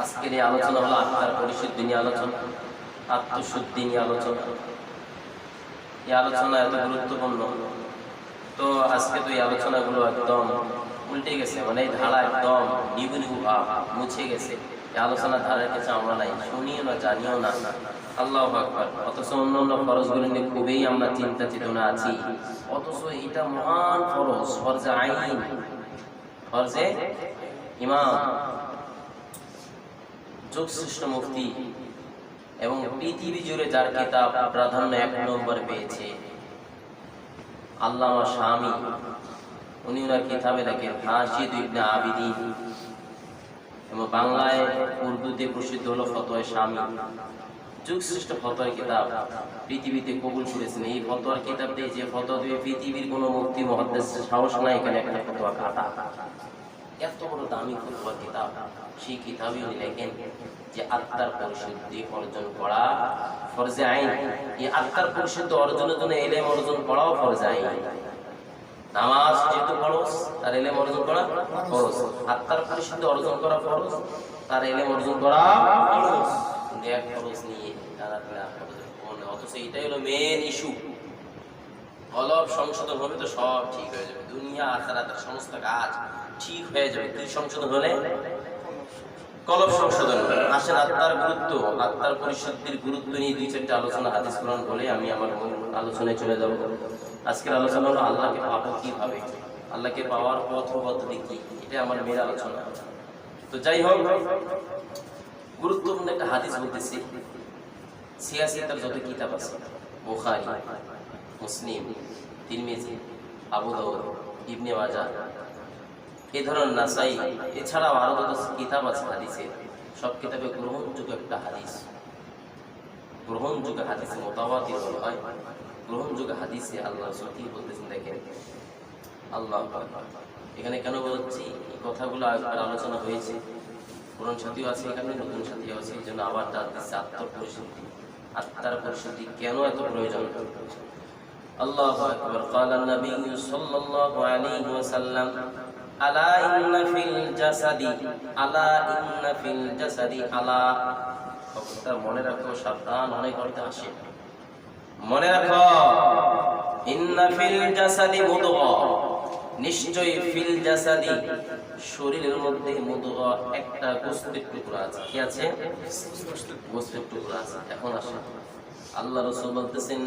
আজকের এই আলোচনা হলো আত্মার পরিশুদ্ধি নিয়ে আলোচনা, আত্মশুদ্ধি নিয়ে আলোচনা। এই আলোচনা এত গুরুত্বপূর্ণ। তো আজকে তো এই আলোচনাগুলো একদম উল্টে গেছে, মানে এই ধারা একদম নিবু নিবু ভাব মুছে গেছে। এই আলোচনার ধারার কাছে আমরা নাই, শুনিও না, জানিও না। আল্লাহু আকবার। অথচ অন্যান্য ফরজগুলো নিয়ে খুবই আমরা চিন্তা চেতনা আছি, অথচ এটা মহান ফরজ, ফরজে আইন, ফরজে ইমাম, যুগশ্রেষ্ঠ মুফতি এবং পৃথিবী জুড়ে যার কিতাব প্রাধান্য 1 নম্বর পেয়েছে আল্লামা শামী। উনি ওনার কিতাবে লেখেন হাশিদ ইবনে আবিদিন, এবং বাংলায় উর্দুতে প্রসিদ্ধ হলো ফতোয়া শামী। যুগশ্রেষ্ঠ ফতোয়ার কিতাব পৃথিবীতে কবুল করেছেন। এই ফতোয়ার কিতাব দিয়ে যে ফতোয়া দিয়ে পৃথিবীর কোনো মুফতি মুহাদ্দিসের সাহস নাই এখানে একটা ফতোয়া কাটা। এত বড় দামি ফতোয়ার কিতাব, সেই কিতাবে উনি লেখেন যে আত্মার পরিশুদ্ধি অর্জন করা ফরজে আইন। এই আত্মার পরিশুদ্ধি অর্জনের জন্য ইলম অর্জন করাও ফরজে আইন। নামাজ যেহেতু ফরজ, তার ইলম অর্জন করা ফরজ। আত্মার পরিশুদ্ধি অর্জন করা ফরজ, তার ইলম অর্জন করা ফরজ। এক ফরজ নিয়ে অথচ এটাই হলো মেন ইস্যু। কলব সংশোধন হবে তো সব ঠিক হয়ে যাবে, দুনিয়া আখিরাতের সমস্ত কাজ ঠিক হয়ে যাবে। কি সংশোধন হলে? কলব সংশোধন। আসেন আত্মার গুরুত্ব, আত্মার পরিশুদ্ধির গুরুত্ব নিয়ে 2-4টা আলোচনা হাদিস কোরআন বলে আমি আমার আলোচনায় চলে যাব। আজকের আলোচনা হলো আল্লাহকে পাবো কিভাবে, আল্লাহকে পাওয়ার পথ পদ্ধতি কি, এটা আমার মেয়ের আলোচনা। তো যাই হোক, গুরুত্বপূর্ণ একটা হাদিস বলতেছি। সিয়াসিয়াতের যত কিতাব আছে, বুখারী, মুসলিম, তিরমিজি, আবু দাউদ, ইবনে মাজাহ, এই ধরনের নাসাই, এছাড়াও আরো যত কিতাব আছে হাদিসের, সব কিতাবে গ্রহণযোগ্য একটা হাদিস, গ্রহণযোগ্য হাদিসে মুতাওয়াতির বলা হয়। গ্রহণযোগ্য হাদিসে আল্লাহ রাসূল কি বলতেছেন দেখেন। আল্লাহু আকবার। এখানে কেন বলছি, এই কথাগুলো আগের আলোচনা হয়েছে, পুরান সাথীও আছে এখানে, নতুন সাথীও আছে, এই জন্য আবার তার দিচ্ছে আত্মার পরিশুদ্ধি। আত্মার পরিশুদ্ধি কেন এত প্রয়োজন? আল্লাহু আকবার। ক্বালা নবী সাল্লাল্লাহু আলাইহি ওয়াসাল্লাম আলা ইন্না ফিল জাসাদি, আলা ইন্না ফিল জাসাদি, আলা। কথা মনে রাখো, সাবধান, অনেক অর্থ আসে, মনে রাখো। ইন্না ফিল জাসাদি মুদগা, নিশ্চয়ই ফিল জাসাদি, শরীরের মধ্যে মুদগা, একটা গোশতের টুকরা আছে। কি আছে? গোশতের টুকরা আছে। এখন আসে আল্লাহ রাসূল বলতেছেন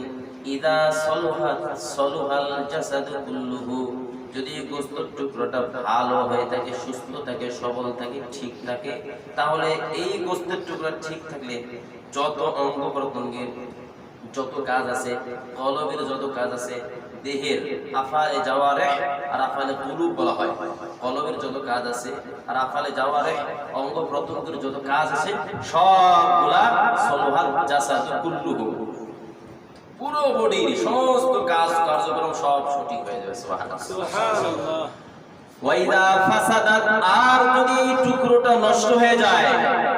ইদা সলহাত সলহাল জাসাদু কুল্লুহু, যদি গোশতের টুকরোটা ভালো হয়ে থাকে, সুস্থ থাকে, সবল থাকে, ঠিক থাকে, তাহলে এই গোশতের টুকরা ঠিক থাকলে যত অঙ্গ প্রত্যঙ্গের যত কাজ আছে, কলবের যত কাজ আছে, দেহের আফালে জাওয়ারিহ আর আফালে কুলুব বলা হয়, কলবের যত কাজ আছে আর আফালে জাওয়ারিহ অঙ্গ প্রত্যঙ্গের যত কাজ আছে, সবগুলা সলহাত জাসাদু কুল্লুহু, পুরো বডির সমস্ত কাজ কার্যক্রম সব সঠিক হয়ে যাবে। সুবহানাল্লাহ। ওয়াইদা ফাসাদাত, আর যদি টুকরোটা নষ্ট হয়ে যায়,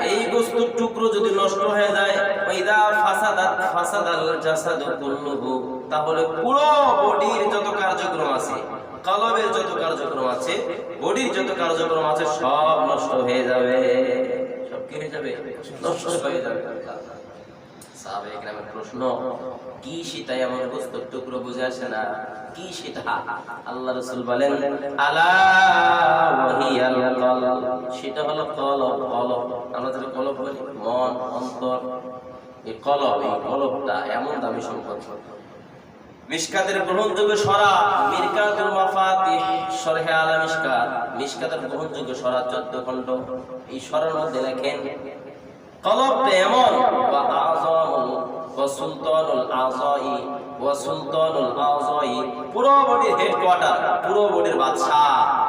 এই গোশতের টুকরো যদি নষ্ট হয়ে যায়, ওয়াইদা ফাসাদাত ফাসাদাল জাসাদু কুল্লুহু, তাহলে পুরো বডির যত কার্যক্রম আছে, কলবের যত কার্যক্রম আছে, বডির যত কার্যক্রম আছে, সব নষ্ট হয়ে যাবে। সব কি হয়ে যাবে? নষ্ট হয়ে যাবে। সাহাবায়ে কেরামের প্রশ্ন, কি সেটা এমন গোশতের টুকরো বুঝে আসে না, কি সেটা? আল্লাহ রাসূল বলেন আলা ওয়াহিয়াল কলব, সেটা হলো কলব। কলব আমরা যেটা কলব বলি, মন, অন্তর, এই কলব, এই কলবটা এমন দামি সম্পদ। মিশকাতের গ্রহণযোগ্য সরা মিরকাতুল মাফাতিহ, শরহে আলা মিশকাত, মিশকাতের গ্রহণযোগ্য সরা 14 খণ্ড। এই সরার মধ্যে লেখেন কলবটা এমন, ওয়া আযামুল ওয়া সুলতানুল আযাই, ওয়া সুলতানুল আযাই, পুরো বডির হেডকোয়ার্টার, পুরো বডির বাদশা,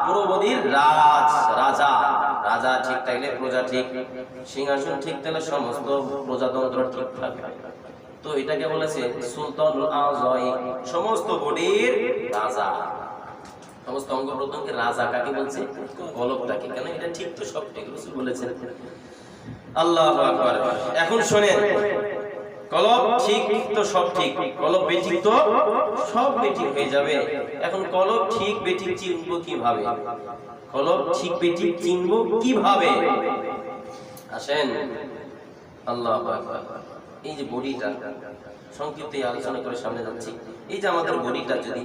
পুরো বডির রাজা। রাজা ঠিক থাকলে প্রজা ঠিক, সিংহাসন ঠিক থাকলে সমস্ত প্রজাতন্ত্র ঠিক থাকবে। তো এটাকে বলেছে সুলতানুল আযাই, সমস্ত বডির রাজা, সমস্ত অঙ্গ প্রত্যঙ্গের রাজা। কাকে বলছে? কলবটাকে। কেন? এটা ঠিক তো, সব ঠিক রাসূল বলেছেন। আল্লাহু আকবার। এখন শুনেন, কলব ঠিক তো সব ঠিক, কলব বেঠিক তো সব বেঠিক হয়ে যাবে। এখন কলব ঠিক বেঠিক চিনবো কিভাবে? কলব ঠিক বেঠিক চিনবো কিভাবে? আসেন আল্লাহু আকবার। এই যে বডিটা সংক্ষিপ্ত আলোচনা করে সামনে যাচ্ছি, এই যে আমাদের বডিটা যদি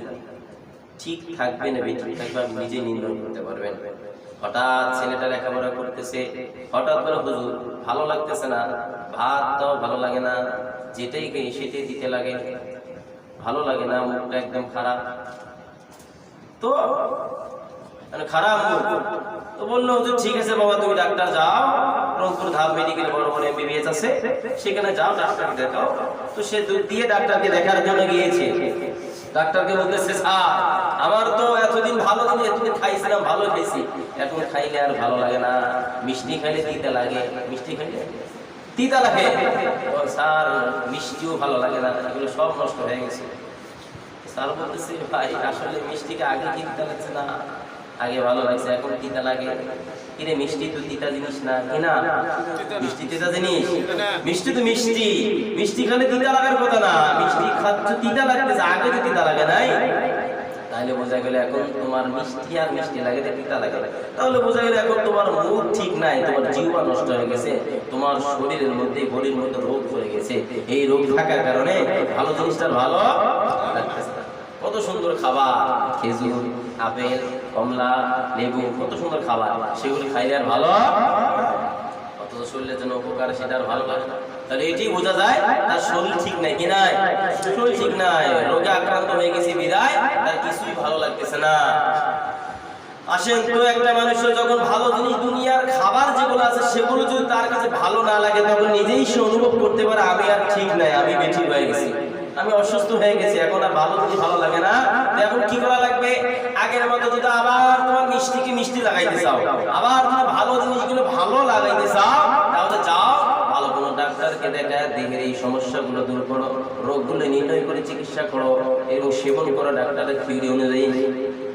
ঠিক থাকবে না বেঠিক থাকবে আপনি নিজেই নির্ণয় করতে পারবেন। হঠাৎ ছেলেটা লেখাপড়া করতেছে, হঠাৎ করে হুজুর ভালো লাগতেছে না, ভাতটাও ভালো লাগে না, যেটাই খাই সেটাই দিতে লাগে, ভালো লাগে না, মুখটা একদম খারাপ। তো খারাপ তো বললো হুজুর ঠিক আছে বাবা তুমি ডাক্তার যাও, রংপুর ধাপ মেডিকেল বড় বড় এমবিবিএস আছে, সেখানে যাও ডাক্তার দেখাও। তো সে দুধ দিয়ে ডাক্তারকে দেখার জন্য গিয়েছে। ডাক্তারকে বলতেছে স্যার আমার তো এতদিন ভালো ছিল, এতদিন খাইছিলাম ভালো খাইছি, এখন খাইলে আর ভালো লাগে না, মিষ্টি খাইলে তিতা লাগে, মিষ্টি খাইলে তিতা লাগে। স্যার মিষ্টিও ভালো লাগে না, এগুলো সব নষ্ট হয়ে গেছে। স্যার বলতেছে ভাই আসলে মিষ্টিকে আগে কি তিতা লাগছে না, আগে ভালো লাগছে এখন তিতা লাগে। কিরে মিষ্টি তো তিতা জিনিস না, কি না? মিষ্টি তিতা জিনিস? মিষ্টি তো মিষ্টি, মিষ্টি খেলে তিতা লাগার কথা না, মিষ্টি খাচ্ছ তিতা লাগতেছে, আগে তো তিতা লাগে নাই। তাহলে বোঝা গেল এখন তোমার মিষ্টি আর মিষ্টি লাগে তিতা লাগে, তাহলে বোঝা গেল এখন তোমার মুড ঠিক নাই, তোমার জীবন নষ্ট হয়ে গেছে, তোমার শরীরের মধ্যে বডির মধ্যে রোগ হয়ে গেছে। এই রোগ থাকার কারণে ভালো জিনিসটা ভালো লাগতেছে না। কত সুন্দর খাবার, খেজুর, আপেল, কমলা, লেবু, কত সুন্দর খাবার, সেগুলো খাইলে আর ভালো, অথচ শরীরের জন্য উপকার, সেটা আর ভালো লাগে না। তাহলে এটাই বোঝা যায় তার শরীর ঠিক নাই, কি নাই? শরীর ঠিক নাই, রোগে আক্রান্ত হয়ে গেছে বিদায় তার কিছুই ভালো লাগতেছে না। আসেন তো একটা মানুষের যখন ভালো জিনিস দুনিয়ার খাবার যেগুলো আছে সেগুলো যদি তার কাছে ভালো না লাগে, তখন নিজেই সে অনুভব করতে পারে আমি আর ঠিক নাই, আমি বেঠিক হয়ে গেছি, আমি অসুস্থ হয়ে গেছি, এখন আর ভালো জিনিস ভালো লাগে না। এখন কি করা লাগবে? আগের মতো যদি আবার তোমার মিষ্টিকে মিষ্টি লাগাইতে চাও, আবার তুমি ভালো জিনিসগুলো ভালো লাগাইতে চাও, তাহলে যাও ভালো কোনো ডাক্তারকে দেখা, দেহের এই সমস্যাগুলো দূর করো, রোগগুলো নির্ণয় করে চিকিৎসা করো এবং সেবন করো ডাক্তারের থিওরি অনুযায়ী,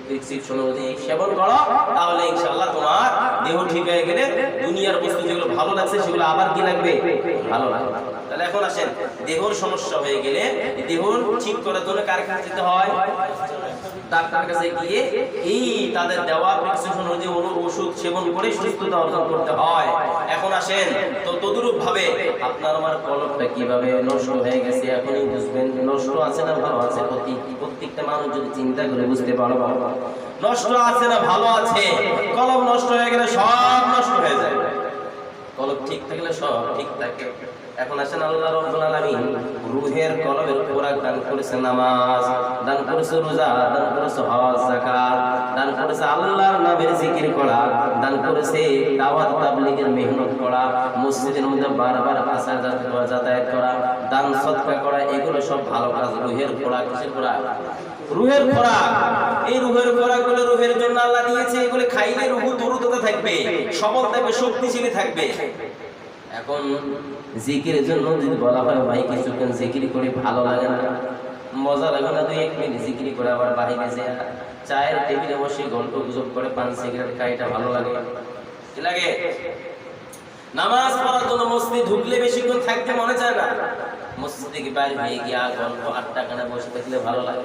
প্রেসক্রিপশন অনুযায়ী সেবন করো, তাহলে ইনশাআল্লাহ তোমার দেহ ঠিক হয়ে গেলে দুনিয়ার বস্তু যেগুলো ভালো লাগছে সেগুলো আবার কি লাগবে? ভালো লাগবে। তাহলে এখন আসেন দেহর সমস্যা হয়ে গেলে দেহ ঠিক করার জন্য কার কাছে যেতে হয়? ডাক্তার কাছে গিয়ে এই তাদের দেওয়া প্রেসক্রিপশন অনুযায়ী ওষুধ সেবন করে সুস্থতা অর্জন করতে হয়। এখন আসেন তো তদরূপ ভাবে আপনার আমার কলবটা কিভাবে নষ্ট হয়ে গেছে এখনই বুঝবেন, নষ্ট আছে না ভালো আছে। প্রত্যেকটা মানুষ যদি চিন্তা করে বুঝতে পারবো নষ্ট আছে না ভালো আছে। কলব নষ্ট হয়ে গেলে সব নষ্ট হয়ে যায়, কলব ঠিক থাকলে সব ঠিক থাকে। এখন আসেন আল্লাহ রাব্বুল আলামিন রূহের কলবের খোরাক দান করেছে নামাজ, দান করেছে রোজা, দান করেছে হজ যাকাত, দান করেছে আল্লাহর নামের জিকির করা, দান করেছে দাওয়াত তাবলীগের মেহনত করা, মসজিদের মধ্যে বারবার আসা যাতায়াত করা, দান সদকা করা, এগুলো সব ভালো কাজ। রূহের খোরাক, কিসের খোরাক? রূহের খোরাক। এই রূহের খোরাকগুলো রূহের জন্য আল্লাহ দিয়েছে, এগুলো খাইলে রূহ তরুতাজা থাকবে, সবল থাকবে, শক্তিশালী থাকবে। এখন জিকিরের জন্য যদি বলা হয় ভাই কিছুক্ষণ জিকির করে ভালো লাগে না, মজা লাগে না, 2-1 মিনিট জিকির করে আবার বাইরে যে চায়ের টেবিলে বসে গল্প গুজব করে পান সিগারেট খাই, এটা ভালো লাগে? কি লাগে? নামাজ পড়ার জন্য মসজিদে ঢুকলে বেশিক্ষণ থাকতে মনে চায় না, মসজিদ থেকে বাইরে হয়ে গিয়া গল্প আড্ডা কানে বসে থাকলে ভালো লাগে।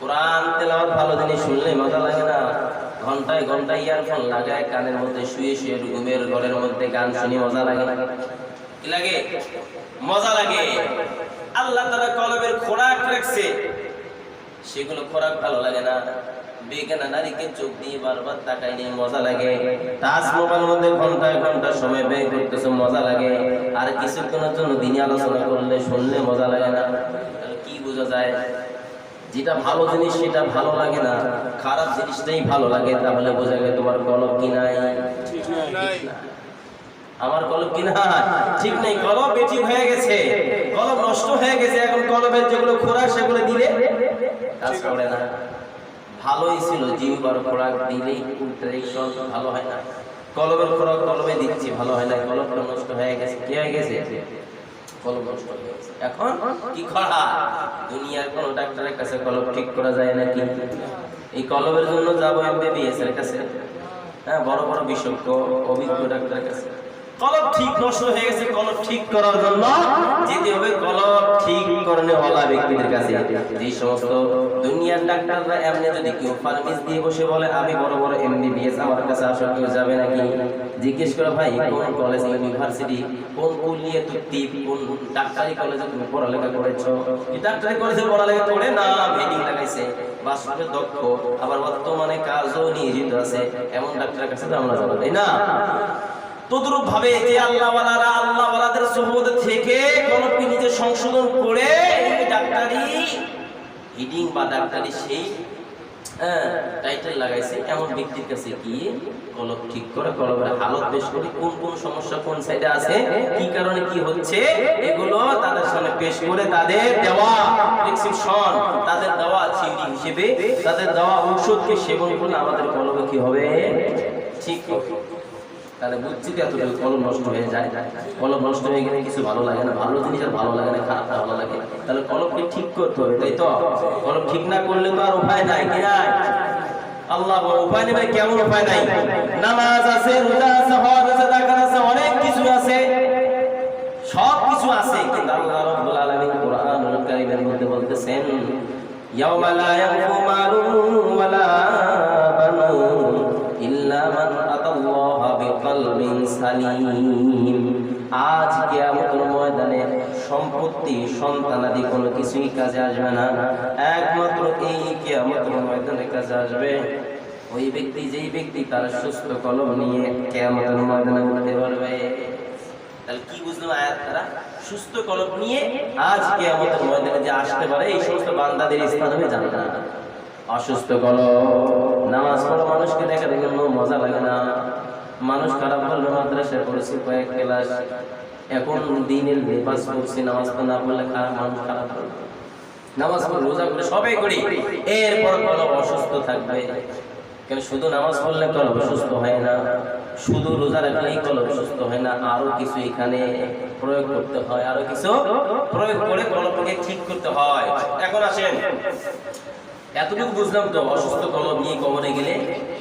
কোরআন তেলাওয়াত ভালো জিনিস শুনলে মজা লাগে না? ঘন্টায় ঘন্টায় ইয়ারফোন লাগায় কানের মধ্যে শুয়ে শুয়ে ঘুমের ঘরের মধ্যে গান শুনে মজা লাগে? কি লাগে? মজা লাগে। আল্লাহ তাআলা কলবের খোরাক রাখছে, সেগুলো খোরাক ভালো লাগে না। বেগানা নারীকে চোখ দিয়ে বারবার তাকাই নিয়ে মজা লাগে। টাচ মোবাইলের মধ্যে ঘন্টায় ঘন্টা সময় ব্যয় করতেছে, মজা লাগে। আর কিছুক্ষণের জন্য দিনে আলোচনা করলে শুনলে মজা লাগে না। তাহলে কি বোঝা যায়? যেটা ভালো জিনিস সেটা ভালো লাগে না, খারাপ জিনিসটাই ভালো লাগে। তাহলে বোঝা গেল তোমার কলব কি নাই? ঠিক নাই। আমার কলব কি নাই? ঠিক নেই, কলব বেঠিক হয়ে গেছে, কলব নষ্ট হয়ে গেছে। এখন কলবের যেগুলো খোরাক সেগুলো দিলে কাজ করে না। ভালোই ছিল, জিহ্বার খোরাক দিলেই ইন্টারেকশন ভালো হয় না। কলবের খোরাক কলবে দিচ্ছি, ভালো হয় না, কলবটা নষ্ট হয়ে গেছে। কি হয়ে গেছে? কলব নষ্ট হয়ে গেছে। এখন কি করা? দুনিয়ার কোন ডাক্তারের কাছে কলব ঠিক করা যায় নাকি? এই কলবের জন্য যাবো এমবিবিএস এর কাছে, হ্যাঁ, বড় বড় বিশেষজ্ঞ অভিজ্ঞ ডাক্তারের কাছে। কলব ঠিক নষ্ট হয়ে গেছে, কলব ঠিক করার জন্য যেতে হবে কলব ঠিক করনে ওয়ালা ব্যক্তিদের কাছে। যে সমস্ত দুনিয়ার ডাক্তাররা এমনি যদি কেউ ফার্মেসি দিয়ে বসে বলে আমি বড় বড় এমবিবিএস, আমার কাছে আসলে কেউ যাবে নাকি? জিজ্ঞেস করে ভাই কোন কলেজ, ইউনিভার্সিটি, কোন কুলিয়ে তুই কোন ডাক্তারি কলেজে তুমি পড়ালেখা করেছো? ডাক্তারি কলেজে পড়ালেখা করে না, ভেডিং লাগাইছে, বাস্তবে দক্ষ, আবার বর্তমানে কাজও নিয়োজিত আছে, এমন ডাক্তারের কাছে তো আমরা যাবো, তাই না? তদ্রূপ ভাবে যে আল্লাহওয়ালারা আল্লাহওয়ালাদের সুহবত থেকে কলবকে নিজে সংশোধন করে এই ডাক্তারি হিডিং বা ডাক্তারি সেই টাইটেল লাগাইছে, এমন ব্যক্তির কাছে গিয়ে কলব ঠিক করে কলবের হালত পেশ করে কোন কোন সমস্যা কোন সাইডে আছে, কি কারণে কি হচ্ছে, এগুলো তাদের সামনে পেশ করে তাদের দেওয়া প্রেসক্রিপশন, তাদের দেওয়া থিওরি হিসেবে তাদের দেওয়া ঔষধকে সেবন করলে আমাদের কলবে কি হবে? ঠিক হবে। তাহলে বুঝছি এতটুকু কলম নষ্ট হয়ে যায়। কলম নষ্ট হয়ে গেলে কিছু ভালো লাগে না, ভালো জিনিস আর ভালো লাগে না, খারাপটা ভালো লাগে। তাহলে কলমকে ঠিক করতে হবে, তাই তো? কলম ঠিক না করলে তো আর উপায় নাই, কি নাই? আল্লাহ উপায় নেই, কেমন উপায় নাই? নামাজ আছে, রোজা আছে, হজ আছে, যাকাত আছে, অনেক কিছু আছে, সব কিছু আছে, কিন্তু আল্লাহ রাব্বুল আলামিন কোরআনুল কারীমের মধ্যে বলতেছেন ইয়াওমা লা ইয়ানফু মালুন ওয়ালা বানুন ইল্লা মান আতাল্লাহা বিকলবিন সালিম। আজ কিয়ামতের ময়দানে সম্পত্তি, সন্তানাদি কোনো কিছুই কাজে আসবে না, একমাত্র এই কিয়ামতের ময়দানে কাজে আসবে ওই ব্যক্তি, যেই ব্যক্তি তার সুস্থ কলব নিয়ে কিয়ামতের ময়দানে উঠতে পারবে। তাহলে কি বুঝলাম আয়াত দ্বারা? সুস্থ কলব নিয়ে আজ কিয়ামতের ময়দানে যে আসতে পারে এই সমস্ত বান্দাদের স্থান হবে জান্নাত। অসুস্থ কলব, নামাজ পড়া মানুষকে দেখার জন্য মজা লাগে না, মানুষ খারাপ করলে মাদ্রাসায় পড়েছি কয়েক ক্লাস, এখন দিনের লেবাস পড়ছি, নামাজ না পড়লে মানুষ খারাপ করে, নামাজ পড়ে রোজা করে সবাই করি, এরপর কলব অসুস্থ থাকবে। কেন শুধু নামাজ পড়লে কলব সুস্থ হয় না, শুধু রোজা রাখলেই কলব সুস্থ হয় না, আরো কিছু এখানে প্রয়োগ করতে হয়, আরো কিছু প্রয়োগ করে কলবকে ঠিক করতে হয়। এখন আসেন, এতটুকু বুঝলাম তো, অসুস্থ কলব নিয়ে কবরে গেলে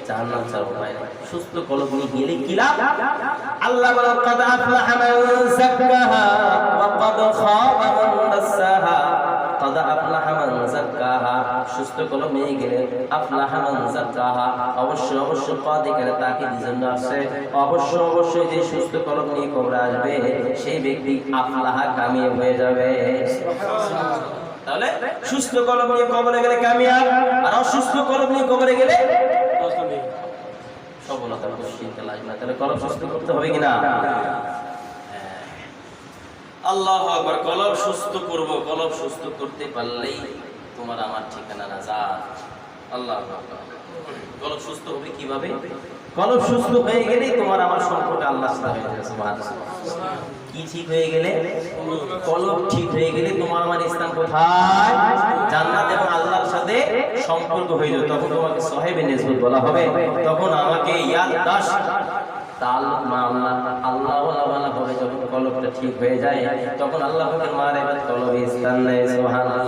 জাহান্নাম ছাড়া উপায় নাই। সুস্থ কলব নিয়ে গেলে কি লাভ? আল্লাহ বলেন কাদ আফলাহা মান যাক্কাহা ওয়া কাদ খাবা মান দাসসাহা। কাদ আফলাহা মান যাক্কাহা, সুস্থ কলব নিয়ে গেলে আফলাহা মান যাক্কাহা, অবশ্যই অবশ্যই কাদ এখানে তাকিদের জন্য আছে, অবশ্যই অবশ্যই যে সুস্থ কলব নিয়ে কবরে আসবে সেই ব্যক্তি আফলাহা, কামিয়াব হয়ে যাবে। সুবহানাল্লাহ। তাহলে সুস্থ কলব নিয়ে কবরে গেলে কামিয়াব, আর অসুস্থ কলব নিয়ে কবরে গেলে সফলতা চিন্তা লাগবে না। তাহলে কলব সুস্থ করতে হবে কিনা? আল্লাহু আকবার। কলব সুস্থ করব, কলব সুস্থ করতে পারলেই তোমার আমার ঠিকানা নাজাত। আল্লাহু আকবার। কলব সুস্থ হবে কিভাবে? কলব সুস্থ হয়ে গেলে তোমার আমার সম্পর্ক আল্লাহর সাথে হয়ে যাবে। সুবহানাল্লাহ। কি ঠিক হয়ে গেলে? কলব ঠিক হয়ে গেলে তোমার আমার স্থান কোথায়? জান্নাত এবং আল্লাহর সাথে সম্পর্ক হয়ে যাবে। তখন তোমাকে সাহেবে নিসবত বলা হবে, তখন আমাকে ইয়াদাশ তাআল্লুক মা আল্লাহ, আল্লাহ ওয়ালা হবে। যখন কলবটা ঠিক হয়ে যায় তখন আল্লাহ পাকের মারিফাত কলবে স্থান নেয়। সুবহানাল্লাহ।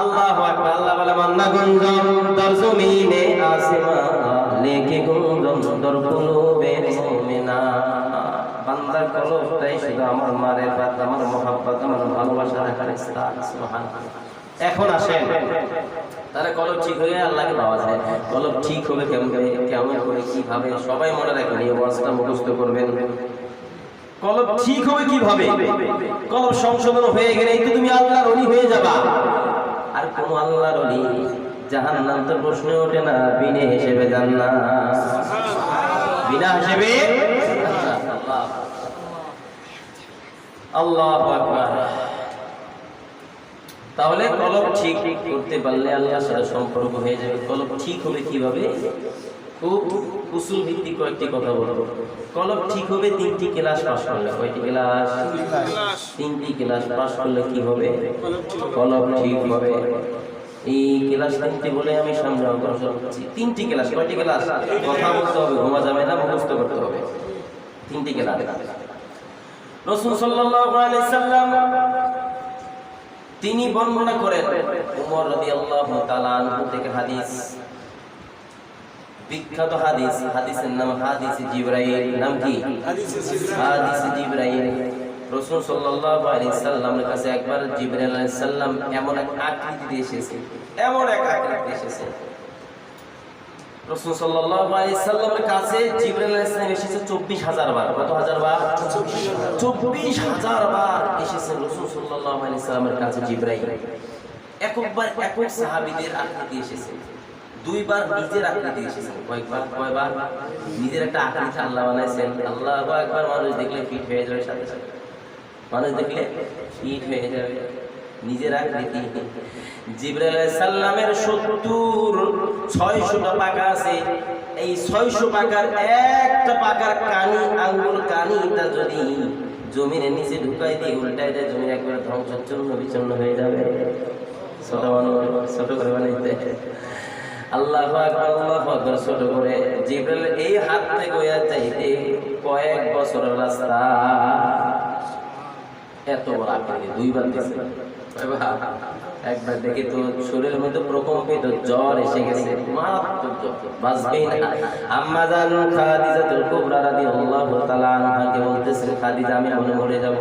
আল্লাহু আকবার। আল্লাহ বলে মান্না গুঞ্জন দর জমিনে আসিমা লেকে গুঞ্জন দর কুলুবে মুমিনা। বান্দার কলবটাই শুধু আমার মারিফাত, আমার মহব্বত, আমার ভালোবাসা রাখার স্থান। সুবহানাল্লাহ। এখন আসেন, তাহলে কলব ঠিক হয়ে আল্লাহকে পাওয়া যায়। কলব ঠিক হবে কেমন করে, কিভাবে? সবাই মনে রাখবেন, এই ওয়াজটা মুখস্থ করবেন। কলব ঠিক হবে কিভাবে? কলব সংশোধন হয়ে গেলেই তো তুমি আল্লাহর ওলি হয়ে যাবা। আর কোন আল্লাহর ওলি জাহান্নাম তো প্রশ্ন ওঠে না, বিনা হিসেবে জান্নাত, বিনা হিসেবে। আল্লাহু আকবার। তাহলে কলব ঠিক করতে পারলে আল্লাহর সাথে সম্পর্ক হয়ে যাবে। কলব ঠিক হবে কিভাবে? খুব উসুল ভিত্তিক কয়েকটি কথা বলবো। কলব ঠিক হবে তিনটি ক্লাস পাস করলে। কয়টি ক্লাস? তিনটি ক্লাস পাস করলে কি হবে? কলব ঠিক হবে। এই ক্লাস তিনটি বলে আমি সামনে অগ্রসর হচ্ছি। তিনটি ক্লাস। কয়টি ক্লাস? কথা বলতে হবে, ঘুমা যাবে না, মুখস্থ করতে হবে। তিনটি ক্লাস। রাসূল সাল্লাল্লাহু আলাইহি সাল্লাম তিনি বর্ণনা করেন, ওমর রাদিয়াল্লাহু তাআলা আনহু থেকে হাদিস, বিখ্যাত হাদিস, হাদিসের নাম হাদিসে জিবরাইল। নাম কি? হাদিসে জিবরাইল। রাসূল সাল্লাল্লাহু আলাইহি সাল্লামের কাছে একবার জিবরাইল আলাইহিস সালাম এমন এক আকৃতিতে এসেছে, এমন এক আকৃতিতে এসেছে। রাসূল সাল্লাল্লাহু আলাইহি সাল্লামের কাছে জিবরাইল আলাইহিস সালাম এসেছে ২৪,০০০ বার। কত হাজার বার? ২৪,০০০ বার এসেছে রাসূল সাল্লাল্লাহু আলাইহি সাল্লামের কাছে জিবরাইল। একবার একক সাহাবীদের আকৃতি এসেছে, দুইবার নিজের আকৃতি এসেছে। কয়বার? নিজের একটা আকৃতি আল্লাহ বানাইছেন। আল্লাহু আকবার। মানুষ দেখলে ফিট হয়ে যাবে, সাথে সাথে মানুষ দেখলে ফিট হয়ে যাবে, নিজের আকৃতি। জিবরাইল আলাইহিস সালামের 600টা পাকা আছে। এই 600 পাকার একটা পাকার কানি, আঙ্গুল কানিটা যদি জমিনের নিচে ঢুকাই দিয়ে উল্টাই দেয়, জমি একবার ধ্বংসচূর্ণ বিচূর্ণ হয়ে যাবে। ছোট করে বানাইতে আল্লাহু আকবার, আল্লাহু আকবার। ছোট করে জিবরাইল এই হাত থেকে গোয়া যাইতে কয়েক বছরের রাস্তা। এত বড় আকৃতি, দুইবার দিয়েছে। একবার দেখে তো শরীরের মধ্যে প্রকম্পিত, জ্বর এসে গেছে, মারাত্মক জ্বর, বাঁচবেই না। আম্মা জান খাদিজাতুল কুবরা রাদিয়াল্লাহু তাআলা আনহাকে বলতেছেন, খাদিজা আমি মরে যাব।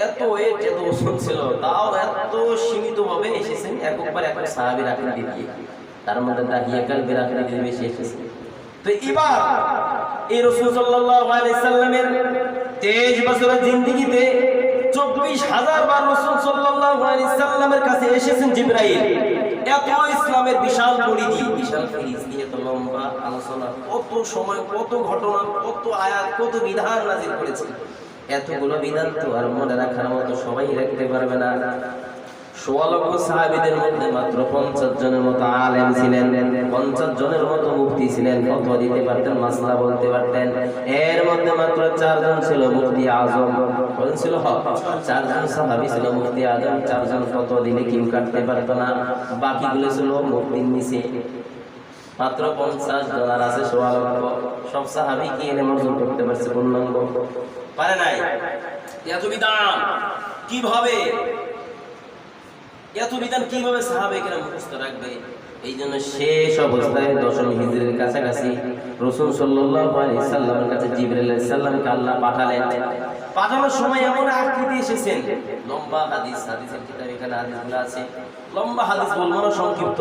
এত ওজন ছিল, তাও এত সীমিত ভাবে এসেছেন। একবার এক সাহাবীর আকৃতি দিয়ে, তার মধ্যে দাহিয়া কালবের আকৃতি বেশি এসেছে। তো এবার এই রাসূল সাল্লাল্লাহু আলাইহি সাল্লামের 23 বছরের জিন্দেগিতে 24,০০০ বার রাসূল সাল্লাল্লাহু আলাইহি সাল্লামের কাছে এসেছেন জিবরাইল। এত ইসলামের বিশাল পরিধি, বিশাল ফিরিজ দিয়ে তো লম্বা আলোচনা, কত সময়, কত ঘটনা, কত আয়াত, কত বিধান নাযিল করেছেন। এতগুলো বিধান তো আর মনে রাখার মতো সবাই রাখতে পারবে না। ১৬ লক্ষ সাহাবীদের মধ্যে মাত্র ৫০ জনের মতো আলেম ছিলেন, ৫০ জনের মতো মুফতি ছিলেন, ফতোয়া দিতে পারতেন, মাসলা বলতে পারতেন। এর মধ্যে মাত্র ৪ জন ছিল মুফতি আজম। কোন ছিল? ৪ জন সাহাবী ছিল মুফতি আজম। ৪ জন ফতোয়া দিলে কেউ কাটতে পারতো না, বাকিগুলো ছিল মুফতির নিচে। মাত্র ৫০ জন আর আছে ১৬ লক্ষ। সব সাহাবী কি এনে অর্জন করতে পারছে? পূর্ণাঙ্গ পারে নাই। এত বিধান কিভাবে, এত বিধান কিভাবে সাহাবায়ে মুখস্থ রাখবে? এই জন্য শেষ অবস্থায় ১০ম হিজরির কাছাকাছি রাসূল সাল্লাল্লাহু আলাইহি সাল্লামের কাছে জিবরাইল আলাইহিস সালামকে আল্লাহ পাঠালেন। পাঠানোর সময় এমন আকৃতি এসেছেন, লম্বা হাদিস, হাদিসের কিতাবে এখানে হাদিসগুলো আছে। লম্বা হাদিস বলবো না, সংক্ষিপ্ত।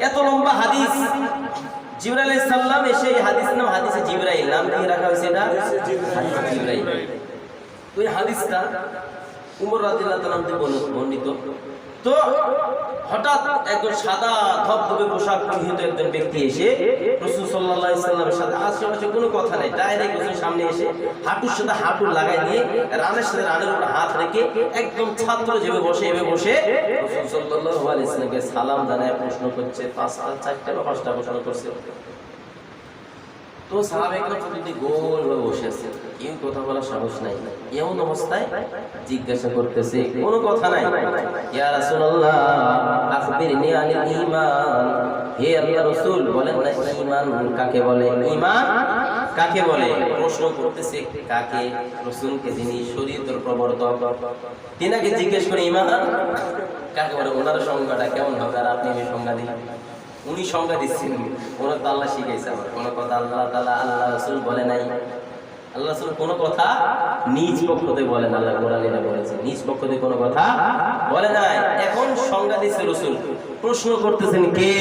এত লম্বা হাদিস জিবরাইল আলাইহিস সালাম এসে, এই হাদিসের নাম হাদিসে জিবরাইল, নাম দিয়ে রাখা হয়েছে এটা হাদিসে জিবরাইল। তো এই হাদিসটা উমর রাদিয়াল্লাহু তাআলা থেকে বর্ণিত। তো হঠাৎ একজন সাদা ধবধবে পোশাক পরিহিত একজন ব্যক্তি এসে রাসূল সাল্লাল্লাহু আলাইহি সাল্লামের সাথে আশেপাশে কোনো কথা নাই, ডাইরেক্ট রাসূলের সামনে এসে হাঁটুর সাথে হাঁটু লাগাই দিয়ে রানের সাথে রানের উপর হাত রেখে একদম ছাত্র যেভাবে বসে এভাবে বসে রাসূল সাল্লাল্লাহু আলাইহি সাল্লামকে সালাম জানায় প্রশ্ন করছে। 4টা বা 5টা প্রশ্ন করছে। তো সাহাবায়ে যদি গোল হয়ে বসে আছে, কেউ কথা বলার সাহস নাই। এমন অবস্থায় জিজ্ঞাসা করতেছে, কোনো কথা নাই, ইয়া রাসূলুল্লাহ আখবিরনি আনিল ঈমান। হে আল্লাহর রাসূল, বলেন না ঈমান কাকে বলে? ঈমান কাকে বলে? প্রশ্ন করতেছে কাকে? রাসূলকে, যিনি শরীয়তের প্রবর্তক, তিনাকে জিজ্ঞেস করে ঈমান কাকে বলে। ওনার সংজ্ঞাটা কেমন হবে আর আপনি এই সংজ্ঞা দিলেন? উনি সংজ্ঞা দিচ্ছেন, ওনার তো আল্লাহ শিখাইছে। আমার কোনো কথা আল্লাহ তাআলা, আল্লাহ রাসূল বলে নাই। আল্লাহ রাসূল কোনো কথা নিজ পক্ষ থেকে বলেন, আল্লাহ কোরআনে বলেছে নিজ পক্ষ থেকে কোনো কথা বলে নাই। এখন সংজ্ঞা দিচ্ছে রাসূল, প্রশ্ন করতেছেন কে?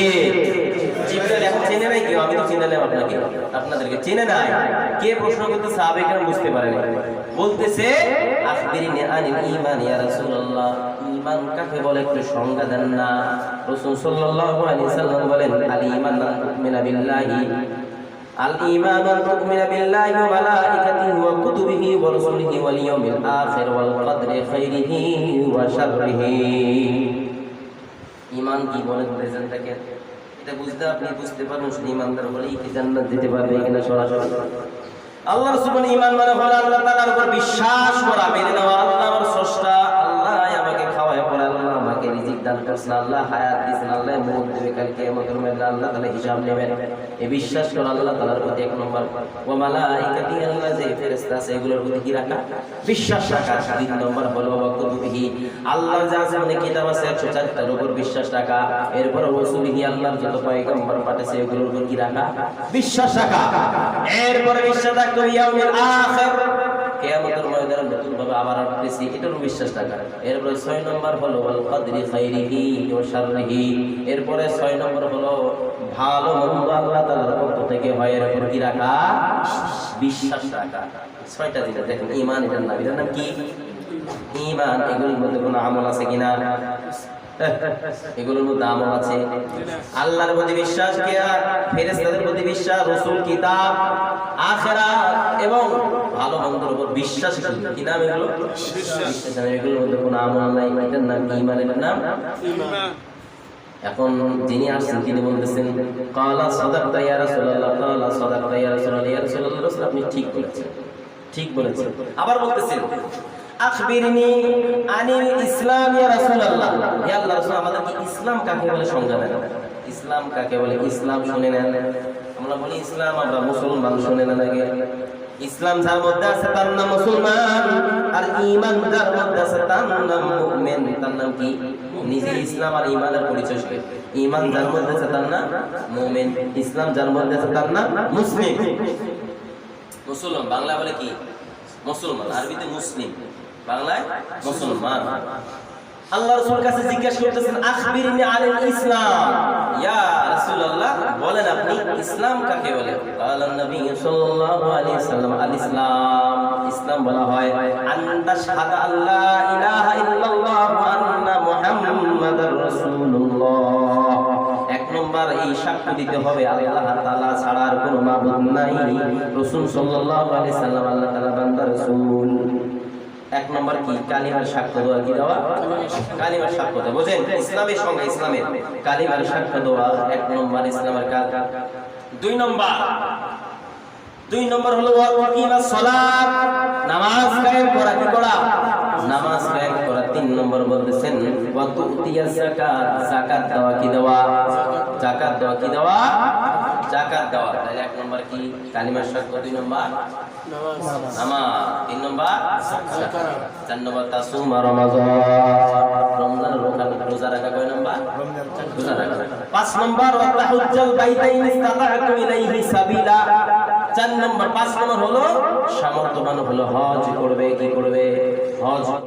জিবরাইল। এখন চেনে নাই কেউ, আমি তো চিনলাম আপনাকে, আপনাদেরকে চেনে নাই। কে প্রশ্ন করতে? সাহাবায়ে কেরাম বুঝতে পারেন। বলতেছে আখবিরনি আনিল ঈমান ইয়া রাসূলুল্লাহ, ঈমান কাকে বলে একটু সংজ্ঞা দেন না। রাসূল সাল্লাল্লাহু আলাইহি সাল্লাম বলেন, আল ঈমান মান তুমিনা বিল্লাহি, আল ঈমান মান তুমিনা বিল্লাহি ওয়া মালাইকাতিহি ওয়া কুতুবিহি ওয়া রাসূলিহি ওয়াল ইয়াউমিল আখির ওয়াল কদরি খাইরিহি ওয়া শাররিহি। ঈমান কি বলে বুঝেন দেখেন, এটা বুঝতে আপনি বুঝতে পারবেন শুধু ঈমানদার বলেই কি জান্নাত যেতে পারবে কিনা সরাসরি। আল্লাহ রাসূল ঈমান মানে হলো আল্লাহ তাআলার উপর বিশ্বাস করা, মেনে নেওয়া আল্লাহ আমার স্রষ্টা, আল্লাহ আমাকে খাওয়ায় পড়ে, আল্লাহ আমাকে রিজিক দান করছেন, আল্লাহ হায়াত দিয়েছেন, আল্লাহ মৌত দেবে, কাল কিয়ামতের মধ্যে আল্লাহ তাআলা হিসাব নেবেন, এই বিশ্বাস করা আল্লাহ তাআলার প্রতি এক নম্বর। ওয়া মালাইকাতি, আল্লাহ যে ফেরেশতা আছে এগুলোর প্রতি কি রাখা? বিশ্বাস রাখা। তিন নম্বর হলো ওয়া কুতুবিহি, আল্লাহর যা আসমানে কিতাব আছে 104টার উপর বিশ্বাস রাখা। এরপর রাসূলিহি, আল্লাহর যত পয়গম্বর পাঠাইছে এগুলোর উপর কি রাখা? বিশ্বাস রাখা। এরপর বিশ্বাস রাখতে হবে ইয়াউমিল আখির, কিয়ামতের ময়দানে নতুন ভাবে আবার আসতেছি, এটারও বিশ্বাস রাখা। এরপর 6 নম্বর হলো ওয়াল কদরি খাইরিহি ওয়া শাররিহি, এরপরে 6 নম্বর হলো ভালো মন্দ আল্লাহ তাআলার পক্ষ থেকে হয়, এর উপর কি রাখা? বিশ্বাস রাখা। 6টা জিনিস দেখেন, ঈমান, এটার নাম কি? ঈমান। এগুলোর মধ্যে কোনো আমল আছে কিনা? এগুলোর মধ্যে আমল আছে? আল্লাহর প্রতি বিশ্বাস, ফেরেশতাদের প্রতি বিশ্বাস, রাসূল, কিতাব, আখিরাত এবং ভালো মন্দের উপর বিশ্বাস। কি নাম এগুলো? বিশ্বাস। এগুলোর মধ্যে কোনো আমল নাই, এটার নাম ঈমান, এটার নাম ঈমান। এখন যিনি আসছেন তিনি বলতেছেন ক্বালা সাদাকতা ইয়া রাসূলুল্লাহ, ক্বালা সাদাকতা ইয়া রাসূলুল্লাহ, ইয়া রাসূলুল্লাহ, রাসূল আপনি ঠিক বলেছেন, ঠিক বলেছেন। আবার বলতেছেন আখবিরনি আনিল ইসলাম ইয়া রাসূলুল্লাহ, ইয়া আল্লাহর রাসূল আমাদেরকে ইসলাম কাকে বলে সংজ্ঞা দেন। ইসলাম কাকে বলে? ইসলাম শুনে নেন। আমরা বলি ইসলাম, আমরা মুসলমান শুনে নেন আগে। ইসলাম যার মধ্যে আছে তার নাম মুসলমান, আর ঈমান যার মধ্যে আছে তার নাম মুমিন। তার নাম কি? নিজে ইসলাম আর ঈমানের পরিচয়। ঈমান যার মধ্যে আছে তার নাম মুমিন, ইসলাম যার মধ্যে আছে তার নাম মুসলিম। মুসলমান বাংলা বলে কি? মুসলমান, আরবিতে মুসলিম, বাংলায় মুসলমান। আল্লাহ রাসূলের কাছে জিজ্ঞাসা করতেছেন আখবিরনি আনিল ইসলাম, ইয়া রাসূলুল্লাহ বলেন আপনি ইসলাম কাকে বলে? ক্বালা নবী সাল্লাল্লাহু আলাইহি ওয়াসাল্লাম আল ইসলাম, ইসলাম বলা হয় আনতা শাহাদা আল্লা ইলাহা ইল্লাল্লাহ ওয়া আন্না মুহাম্মাদার রাসূলুল্লাহ। এক নম্বর এই সাক্ষ্য দিতে হবে আল্লাহ তাআলা ছাড়া আর কোনো মাবুদ নাই, রাসূল সাল্লাল্লাহু আলাইহি ওয়াসাল্লাম আল্লাহ তাআলার বান্দা রাসূল। এক নম্বর কি? কালিমার সাক্ষ্য দেওয়া। কি দেওয়া? কালিমার সাক্ষ্য দেওয়া। বুঝেন ইসলামের সঙ্গে ইসলামের কালিমার সাক্ষ্য দেওয়া এক নম্বর ইসলামের কাজ। দুই নম্বর হলো ওয়াকিমাস সালাত, নামাজ কায়েম করা। কি করা? নামাজ কায়েম করা। তিন নম্বর বলতেছেন ওয়া তুতিয়াস যাকাত, যাকাত দেওয়া। কি দেওয়া? যাকাত দেওয়া। কি দেওয়া? যাকাত দেওয়া। তাহলে এক নম্বর কি? কালিমার সাক্ষ্য, দুই নম্বর নামাজ, তিন নম্বর যাকাত, চার নম্বর তাসুমা রমাজান, রমজান রোজা রাখা। কয় নম্বর? রোজা রাখা। পাঁচ নম্বর ওয়া তাহুজ্জাল বাইতাইন ইসতাতা'তু ইলাইহি সাবিলা। 4 নম্বর, 5 নম্বর হলো সামর্থ্যবান হলো হজ করবে। কি করবে? হজ।